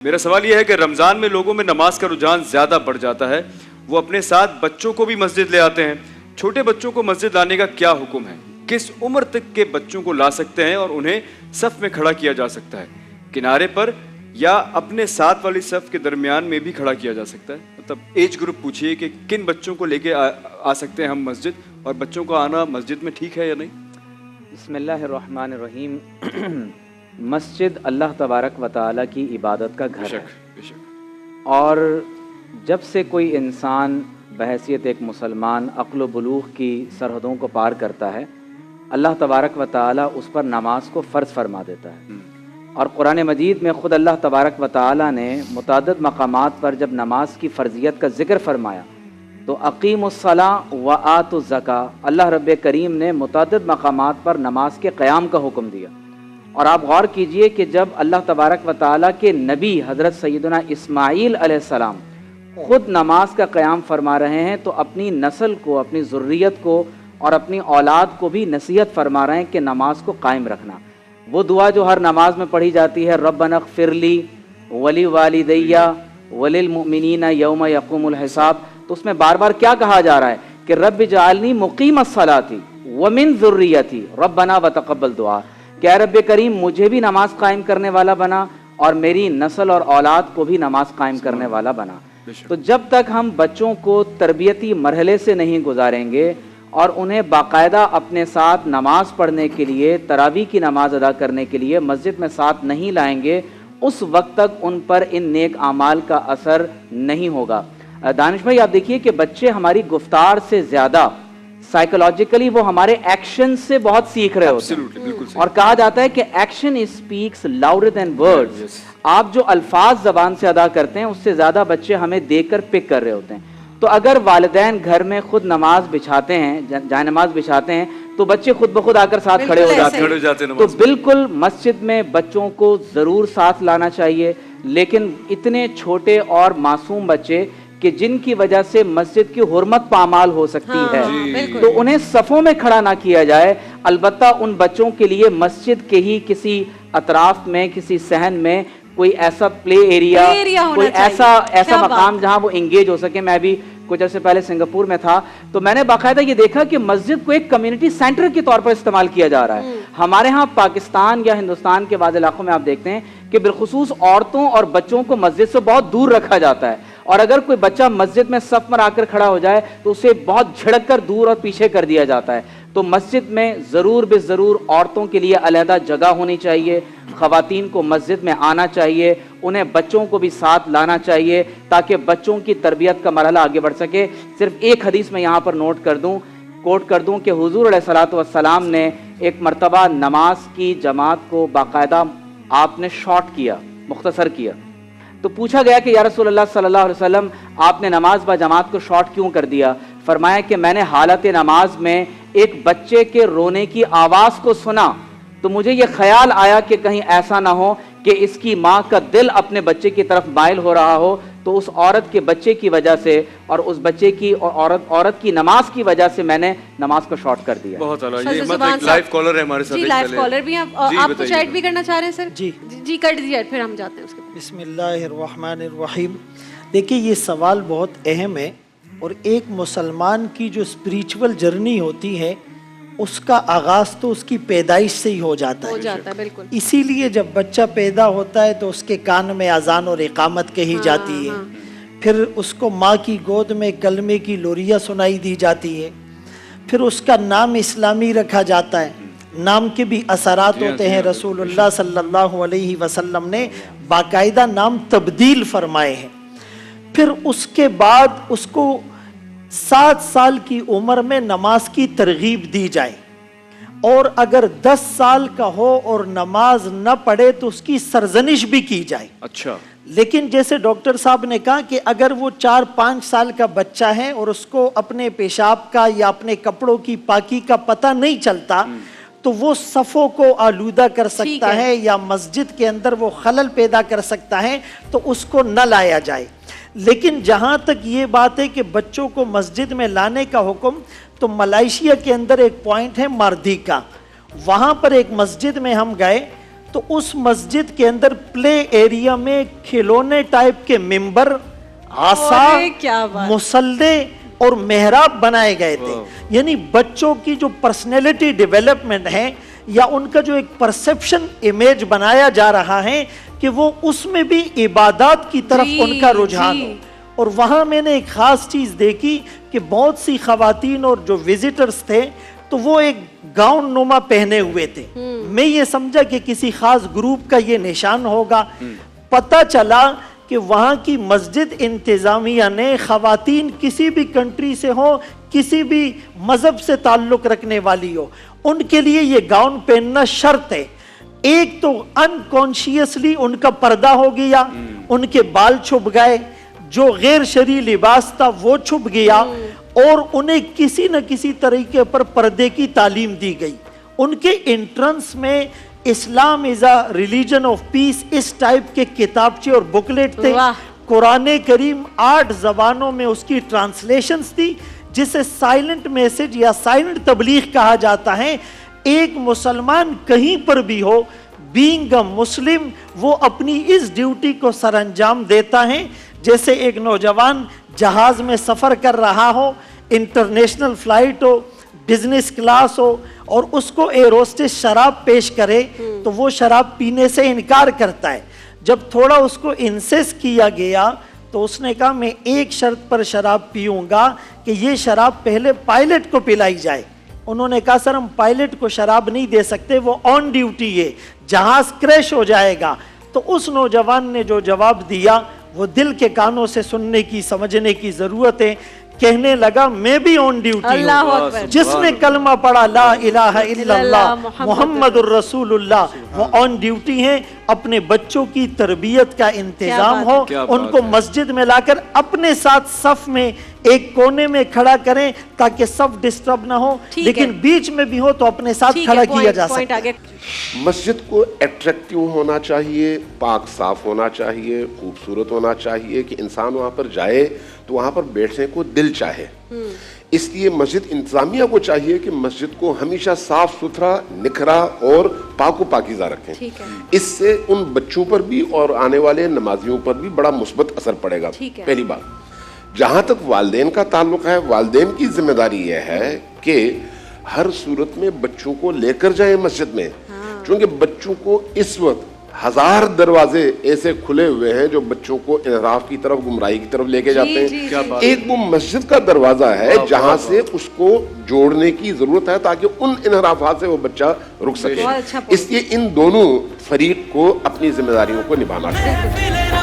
میرا سوال یہ ہے کہ رمضان میں لوگوں میں نماز کا رجحان زیادہ بڑھ جاتا ہے، وہ اپنے ساتھ بچوں کو بھی مسجد لے آتے ہیں، چھوٹے بچوں کو مسجد لانے کا کیا حکم ہے؟ کس عمر تک کے بچوں کو لا سکتے ہیں اور انہیں صف میں کھڑا کیا جا سکتا ہے؟ کنارے پر یا اپنے ساتھ والی صف کے درمیان میں بھی کھڑا کیا جا سکتا ہے؟ مطلب ایج گروپ پوچھیے کہ کن بچوں کو لے کے آ سکتے ہیں ہم مسجد، اور بچوں کو آنا مسجد میں ٹھیک ہے یا نہیں؟ بسم اللہ الرحمن الرحیم۔ مسجد اللہ تبارک و تعالیٰ کی عبادت کا گھر ہے، اور جب سے کوئی انسان بحیثیت ایک مسلمان عقل و بلوغ کی سرحدوں کو پار کرتا ہے، اللہ تبارک و تعالیٰ اس پر نماز کو فرض فرما دیتا ہے۔ اور قرآن مجید میں خود اللہ تبارک و تعالیٰ نے متعدد مقامات پر جب نماز کی فرضیت کا ذکر فرمایا تو اقیم الصلاۃ و آتوا الزکاۃ، اللہ رب کریم نے متعدد مقامات پر نماز کے قیام کا حکم دیا۔ اور آپ غور کیجئے کہ جب اللہ تبارک و تعالیٰ کے نبی حضرت سیدنا اسماعیل علیہ السلام خود نماز کا قیام فرما رہے ہیں تو اپنی نسل کو، اپنی ذریت کو اور اپنی اولاد کو بھی نصیحت فرما رہے ہیں کہ نماز کو قائم رکھنا۔ وہ دعا جو ہر نماز میں پڑھی جاتی ہے، ربنا اغفر لی ولی والدی وللمؤمنین یوم یقوم الحساب، تو اس میں بار بار کیا کہا جا رہا ہے کہ رب اجعلنی مقیم الصلاۃ ومن ذریتی ربنا وتقبل دعا، کہ اے رب کریم مجھے بھی نماز قائم کرنے والا بنا اور میری نسل اور اولاد کو بھی نماز قائم کرنے والا بنا۔ تو جب تک ہم بچوں کو تربیتی مرحلے سے نہیں گزاریں گے اور انہیں باقاعدہ اپنے ساتھ نماز پڑھنے کے لیے، تراویح کی نماز ادا کرنے کے لیے مسجد میں ساتھ نہیں لائیں گے، اس وقت تک ان پر ان نیک اعمال کا اثر نہیں ہوگا۔ دانش بھائی، آپ دیکھیے کہ بچے ہماری گفتار سے زیادہ سائیکولوجیکلی وہ ہمارے ایکشن سے بہت سیکھ رہے ہوتے ہیں، اور کہا جاتا ہے کہ action speaks louder than words. آپ جو الفاظ زبان سے ادا کرتے ہیں اس سے زیادہ بچے ہمیں دیکھ کر پک کر رہے ہوتے ہیں۔ تو اگر والدین گھر میں خود نماز بچھاتے ہیں، جائے نماز بچھاتے ہیں، تو بچے خود بخود آ کر ساتھ کھڑے ہو جاتے ہیں۔ تو بالکل مسجد میں بچوں کو ضرور ساتھ لانا چاہیے، لیکن اتنے چھوٹے اور معصوم بچے کہ جن کی وجہ سے مسجد کی حرمت پامال ہو سکتی ہے، تو انہیں صفوں میں کھڑا نہ کیا جائے۔ البتہ ان بچوں کے لیے مسجد کے ہی کسی اطراف میں، کسی صحن میں کوئی ایسا پلے ایریا کوئی ایسا مقام جہاں وہ انگیج ہو سکے۔ میں بھی کچھ عرصے پہلے سنگاپور میں تھا تو میں نے باقاعدہ یہ دیکھا کہ مسجد کو ایک کمیونٹی سینٹر کے طور پر استعمال کیا جا رہا ہے۔ ہمارے ہاں پاکستان یا ہندوستان کے بعض علاقوں میں آپ دیکھتے ہیں کہ بالخصوص عورتوں اور بچوں کو مسجد سے بہت دور رکھا جاتا ہے، اور اگر کوئی بچہ مسجد میں صف پر آ کر کھڑا ہو جائے تو اسے بہت جھڑک کر دور اور پیچھے کر دیا جاتا ہے۔ تو مسجد میں ضرور بے ضرور عورتوں کے لیے علیحدہ جگہ ہونی چاہیے، خواتین کو مسجد میں آنا چاہیے، انہیں بچوں کو بھی ساتھ لانا چاہیے تاکہ بچوں کی تربیت کا مرحلہ آگے بڑھ سکے۔ صرف ایک حدیث میں یہاں پر کوٹ کر دوں کہ حضور علیہ الصلوۃ والسلام نے ایک مرتبہ نماز کی جماعت کو باقاعدہ آپ نے شارٹ کیا، مختصر کیا۔ تو پوچھا گیا کہ یا رسول اللہ صلی اللہ علیہ وسلم، آپ نے نماز با جماعت کو شارٹ کیوں کر دیا؟ فرمایا کہ میں نے حالت نماز میں ایک بچے کے رونے کی آواز کو سنا تو مجھے یہ خیال آیا کہ کہیں ایسا نہ ہو کہ اس کی ماں کا دل اپنے بچے کی طرف مائل ہو رہا ہو، تو اس عورت کے بچے کی وجہ سے اور اس بچے کی اور عورت کی نماز کی وجہ سے میں نے نماز کو شارٹ کر دیا۔ بہت اعلیٰ۔ یہ مطلب لائیو کالر ہے ہمارے ساتھ۔ جی لائیو کالر بھی ہیں، آپ کچھ ایڈ بھی کرنا چاہ رہے ہیں سر؟ جی کر دیجیے، پھر ہم جاتے ہیں اس کے بعد۔ بسم اللہ الرحمن الرحیم۔ دیکھیے یہ سوال بہت اہم ہے، اور ایک مسلمان کی جو اسپریچول جرنی ہوتی ہے اس کا آغاز تو اس کی پیدائش سے ہی ہو جاتا ہے۔ بالکل۔ اسی لیے جب بچہ پیدا ہوتا ہے تو اس کے کان میں اذان اور اقامت کہی جاتی ہے، پھر اس کو ماں کی گود میں کلمے کی لوریاں سنائی دی جاتی ہے، پھر اس کا نام اسلامی رکھا جاتا ہے۔ نام کے بھی اثرات ہوتے ہیں، رسول اللہ صلی اللہ علیہ وسلم نے باقاعدہ نام تبدیل فرمائے ہیں۔ پھر اس کے بعد اس کو 7 سال کی عمر میں نماز کی ترغیب دی جائے، اور اگر 10 سال کا ہو اور نماز نہ پڑھے تو اس کی سرزنش بھی کی جائے۔ اچھا۔ لیکن جیسے ڈاکٹر صاحب نے کہا کہ اگر وہ 4-5 سال کا بچہ ہے اور اس کو اپنے پیشاب کا یا اپنے کپڑوں کی پاکی کا پتہ نہیں چلتا تو وہ صفوں کو آلودہ کر سکتا ہے یا مسجد کے اندر وہ خلل پیدا کر سکتا ہے، تو اس کو نہ لایا جائے۔ لیکن جہاں تک یہ بات ہے کہ بچوں کو مسجد میں لانے کا حکم، تو ملائیشیا کے اندر ایک پوائنٹ ہے ماردی کا، وہاں پر ایک مسجد میں ہم گئے تو اس مسجد کے اندر پلے ایریا میں کھلونے ٹائپ کے ممبر، آسا، مصلے اور محراب بنائے گئے تھے. یعنی بچوں کی جو پرسنالٹی ڈیولپمنٹ ہے یا ان کا جو ایک پرسپشن امیج بنایا جا رہا ہے کہ وہ اس میں بھی عبادات کی طرف ان کا رجحان ہو. اور وہاں میں نے ایک خاص چیز دیکھی کہ بہت سی خواتین اور جو وزٹرز تھے تو وہ ایک گاؤن نما پہنے ہوئے تھے. میں یہ سمجھا کہ کسی خاص گروپ کا یہ نشان ہوگا. پتہ چلا کہ وہاں کی مسجد انتظامیہ نے خواتین کسی بھی کنٹری سے ہو، کسی بھی مذہب سے تعلق رکھنے والی ہو، ان کے لیے یہ گاؤن پہننا شرط ہے. ایک تو انکانشیسلی ان کا پردہ ہو گیا، ان کے بال چھپ گئے، جو غیر شرعی لباس تھا وہ چھپ گیا، اور انہیں کسی نہ کسی طریقے پر پردے کی تعلیم دی گئی. ان کے انٹرنس میں Islam is a religion of peace اس ٹائپ کے کتابچے اور بکلیٹ تھے. قرآن کریم 8 زبانوں میں اس کی ٹرانسلیشنز تھی، جسے سائلنٹ میسج یا سائلنٹ تبلیغ کہا جاتا ہے. ایک مسلمان کہیں پر بھی ہو، بینگ اے مسلم، وہ اپنی اس ڈیوٹی کو سر انجام دیتا ہے. جیسے ایک نوجوان جہاز میں سفر کر رہا ہو، انٹرنیشنل فلائٹ ہو، بزنس کلاس ہو، اور اس کو ایئر ہوسٹس شراب پیش کرے تو وہ شراب پینے سے انکار کرتا ہے. جب تھوڑا اس کو انسس کیا گیا تو اس نے کہا میں ایک شرط پر شراب پیوں گا کہ یہ شراب پہلے پائلٹ کو پلائی جائے. انہوں نے کہا سر ہم پائلٹ کو شراب نہیں دے سکتے، وہ آن ڈیوٹی ہے، جہاز کریش ہو جائے گا. تو اس نوجوان نے جو جواب دیا وہ دل کے کانوں سے سننے کی، سمجھنے کی ضرورت ہے. کہنے لگا میں بھی آن ڈیوٹی ہوں. جس نے کلمہ پڑھا لا الہ الا اللہ محمد الرسول اللہ، وہ آن ڈیوٹی ہیں. اپنے بچوں کی تربیت کا انتظام ہو، ان کو مسجد میں لا کر اپنے ساتھ صف میں ایک کونے میں کھڑا کریں تاکہ صف ڈسٹرب نہ ہو، لیکن بیچ میں بھی ہو تو اپنے ساتھ کھڑا کیا جا سکے. مسجد کو اٹریکٹیو ہونا چاہیے، پاک صاف ہونا چاہیے، خوبصورت ہونا چاہیے کہ انسان وہاں پر جائے تو وہاں پر بیٹھنے کو دل چاہے. اس لیے مسجد انتظامیہ کو چاہیے کہ مسجد کو ہمیشہ صاف ستھرا، نکھرا اور پاک و پاکیزہ رکھیں. اس سے ان بچوں پر بھی اور آنے والے نمازیوں پر بھی بڑا مثبت اثر پڑے گا. پہلی بات. جہاں تک والدین کا تعلق ہے، والدین کی ذمہ داری یہ ہے کہ ہر صورت میں بچوں کو لے کر جائیں مسجد میں. چونکہ بچوں کو اس وقت 1000 دروازے ایسے کھلے ہوئے ہیں جو بچوں کو انحراف کی طرف، گمراہی کی طرف لے کے جاتے ہیں. ایک وہ مسجد کا دروازہ ہے جہاں سے اس کو جوڑنے کی ضرورت ہے تاکہ ان انحرافات سے وہ بچہ رک سکے. اس لیے ان دونوں فریق کو اپنی ذمہ داریوں کو نبھانا چاہیے.